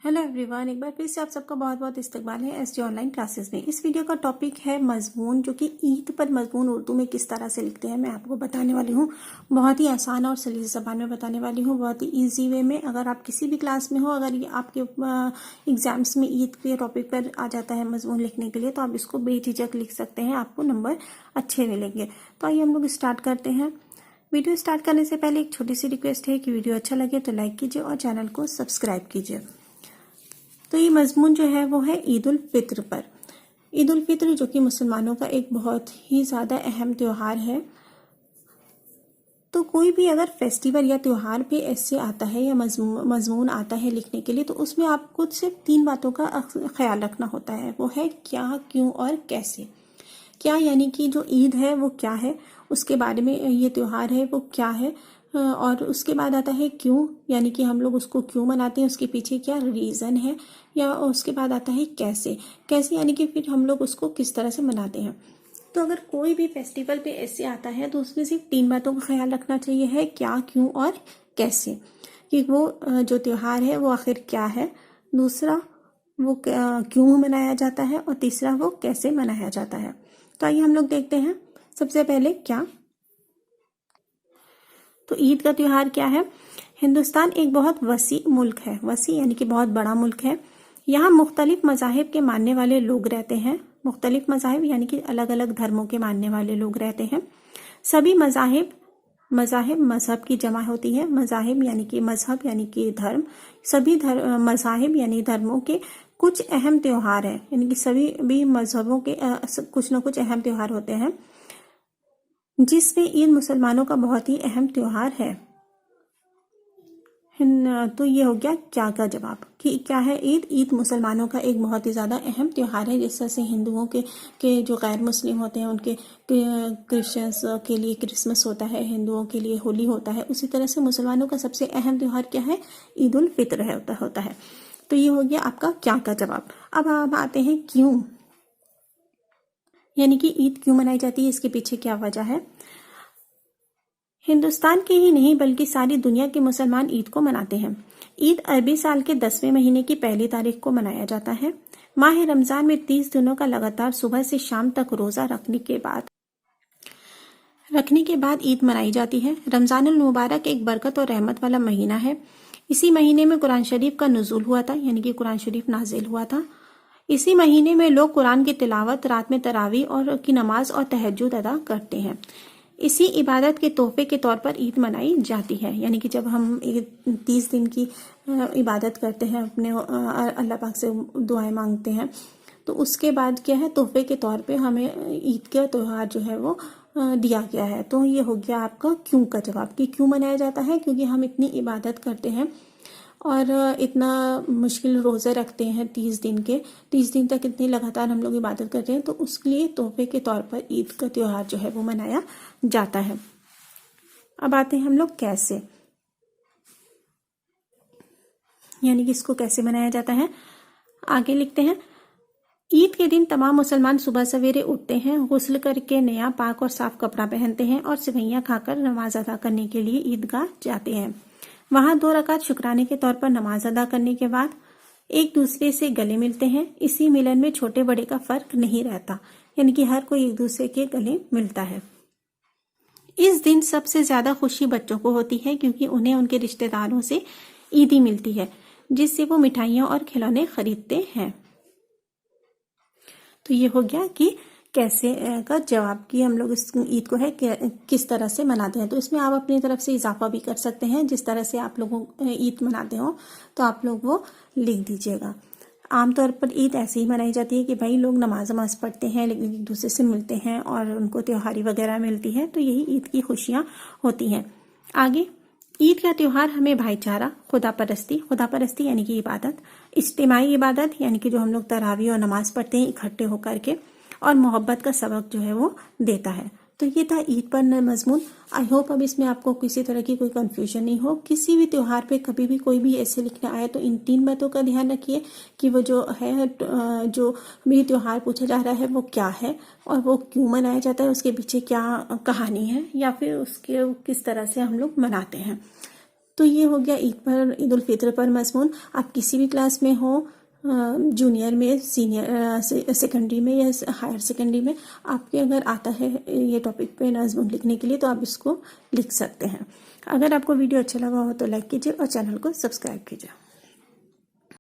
Hello everyone, एक बार फिर से आप सबका बहुत बहुत इस्तकबाल है एसटी ऑनलाइन क्लासेस में। इस वीडियो का टॉपिक है मजमून, जो कि ईद पर मजमून उर्दू में किस तरह से लिखते हैं मैं आपको बताने वाली हूँ। बहुत ही आसान और सलीस ज़बान में बताने वाली हूँ, बहुत ही ईजी वे में। अगर आप किसी भी क्लास में हो, अगर ये आपके एग्जाम्स में ईद के टॉपिक पर आ जाता है मजमून लिखने के लिए, तो आप इसको बेझिझक लिख सकते हैं, आपको नंबर अच्छे मिलेंगे। तो आइए हम लोग स्टार्ट करते हैं। वीडियो स्टार्ट करने से पहले एक छोटी सी रिक्वेस्ट है कि वीडियो अच्छा लगे तो लाइक कीजिए और चैनल को सब्सक्राइब कीजिए। तो ये मजमून जो है वो है ईद उल फित्र पर। ईद उल फित्र जो कि मुसलमानों का एक बहुत ही ज़्यादा अहम त्यौहार है। तो कोई भी अगर फेस्टिवल या त्यौहार पे ऐसे आता है या मजमून आता है लिखने के लिए, तो उसमें आपको सिर्फ 3 बातों का ख्याल रखना होता है। वो है क्या, क्यों और कैसे। क्या यानी कि जो ईद है वो क्या है, उसके बारे में ये त्यौहार है वो क्या है, और उसके बाद आता है क्यों, यानी कि हम लोग उसको क्यों मनाते हैं, उसके पीछे क्या रीज़न है। या उसके बाद आता है कैसे। कैसे यानी कि फिर हम लोग उसको किस तरह से मनाते हैं। तो अगर कोई भी फेस्टिवल पे ऐसे आता है तो उसमें सिर्फ 3 बातों का ख्याल रखना चाहिए है, क्या, क्यों और कैसे। कि वो जो त्यौहार है वो आखिर क्या है, दूसरा वो क्यों मनाया जाता है, और तीसरा वो कैसे मनाया जाता है। तो आइए हम लोग देखते हैं। सबसे पहले क्या। तो ईद का त्यौहार क्या है। हिंदुस्तान एक बहुत वसी मुल्क है। वसी यानी कि बहुत बड़ा मुल्क है। यहाँ मुख्तलिफ मज़ाहिब के मानने वाले लोग रहते हैं। मुख्तलिफ मज़ाहिब यानी कि अलग अलग धर्मों के मानने वाले लोग रहते हैं। सभी मज़ाहिब मज़हब की जमा होती है। मज़ाहिब यानी कि मज़हब यानी कि धर्म। सभी मज़ाहिब यानी धर्मों के कुछ अहम त्यौहार हैं, यानी कि सभी भी मज़हबों के कुछ न कुछ अहम त्यौहार होते हैं, जिसमें ईद मुसलमानों का बहुत ही अहम त्यौहार है। तो ये हो गया क्या का जवाब कि क्या है ईद। ईद मुसलमानों का एक बहुत ही ज़्यादा अहम त्यौहार है। जिस तरह से हिंदुओं के जो गैर मुस्लिम होते हैं उनके क्रिश्चियंस के लिए क्रिसमस होता है, हिंदुओं के लिए होली होता है, उसी तरह से मुसलमानों का सबसे अहम त्यौहार क्या है, ईद उल फित्र होता है। तो ये हो गया आपका क्या का जवाब। अब हम आते हैं क्यों, यानी कि ईद क्यों मनाई जाती है, इसके पीछे क्या वजह है। हिंदुस्तान के ही नहीं बल्कि सारी दुनिया के मुसलमान ईद को मनाते हैं। ईद अरबी साल के 10वें महीने की पहली तारीख को मनाया जाता है। माह रमजान में 30 दिनों का लगातार सुबह से शाम तक रोजा रखने के बाद ईद मनाई जाती है। रमजानुल मुबारक एक बरकत और रहमत वाला महीना है। इसी महीने में कुरान शरीफ का नुज़ूल हुआ था, यानी कि कुरान शरीफ नाजिल हुआ था। इसी महीने में लोग कुरान की तिलावत, रात में तरावी और की नमाज और तहज्जुद अदा करते हैं। इसी इबादत के तोहफे के तौर पर ईद मनाई जाती है, यानी कि जब हम 30 दिन की इबादत करते हैं, अपने अल्लाह पाक से दुआएं मांगते हैं, तो उसके बाद क्या है, तोहफे के तौर पे हमें ईद का त्यौहार जो है वो दिया गया है। तो ये हो गया आपका क्यों का जवाब कि क्यों मनाया जाता है, क्योंकि हम इतनी इबादत करते हैं और इतना मुश्किल रोज़े रखते हैं 30 दिन के, 30 दिन तक इतनी लगातार हम लोग इबादत करते हैं, तो उसके लिए तोहफे के तौर पर ईद का त्यौहार जो है वो मनाया जाता है। अब आते हैं हम लोग कैसे, यानी कि इसको कैसे मनाया जाता है। आगे लिखते हैं। ईद के दिन तमाम मुसलमान सुबह सवेरे उठते हैं, गुस्ल करके नया पाक और साफ कपड़ा पहनते हैं और सेवइयां खाकर नमाज अदा करने के लिए ईदगाह जाते हैं। वहां 2 रकात शुक्राने के तौर पर नमाज अदा करने के बाद एक दूसरे से गले मिलते हैं। इसी मिलन में छोटे बड़े का फर्क नहीं रहता, यानी कि हर कोई एक दूसरे के गले मिलता है। इस दिन सबसे ज्यादा खुशी बच्चों को होती है, क्योंकि उन्हें उनके रिश्तेदारों से ईदी मिलती है, जिससे वो मिठाइयाँ और खिलौने खरीदते हैं। तो ये हो गया कि कैसे का जवाब कि हम लोग इस ईद को है किस तरह से मनाते हैं। तो इसमें आप अपनी तरफ से इजाफा भी कर सकते हैं, जिस तरह से आप लोगों ईद मनाते हो तो आप लोग वो लिख दीजिएगा। आमतौर पर ईद ऐसे ही मनाई जाती है कि भाई लोग नमाज पढ़ते हैं, लेकिन एक दूसरे से मिलते हैं और उनको त्योहारी वगैरह मिलती है, तो यही ईद की खुशियाँ होती हैं। आगे, ईद का त्यौहार हमें भाईचारा, खुदा परस्ती यानी कि इबादत, इज्तिमाई इबादत यानी कि जो हम लोग तरावी और नमाज पढ़ते हैं इकट्ठे होकर के, और मोहब्बत का सबक जो है वो देता है। तो ये था ईद पर मजमून। आई होप अब इसमें आपको किसी तरह की कोई कंफ्यूजन नहीं हो। किसी भी त्यौहार पे कभी भी कोई भी ऐसे लिखना आए तो इन 3 बातों का ध्यान रखिए कि वो जो है जो भी त्यौहार पूछा जा रहा है वो क्या है और वो क्यों मनाया जाता है, उसके पीछे क्या कहानी है, या फिर उसके किस तरह से हम लोग मनाते हैं। تو یہ ہو گیا عید الفطر پر مضمون. آپ کسی بھی کلاس میں ہو، جونیئر میں، سینئر سیکنڈری میں یا ہائر سیکنڈری میں، آپ کے اگر آتا ہے یہ ٹاپک پہ مضمون لکھنے کے لیے تو آپ اس کو لکھ سکتے ہیں. اگر آپ کو ویڈیو اچھا لگا ہو تو لائک کیجیے اور چینل کو سبسکرائب کیجیے.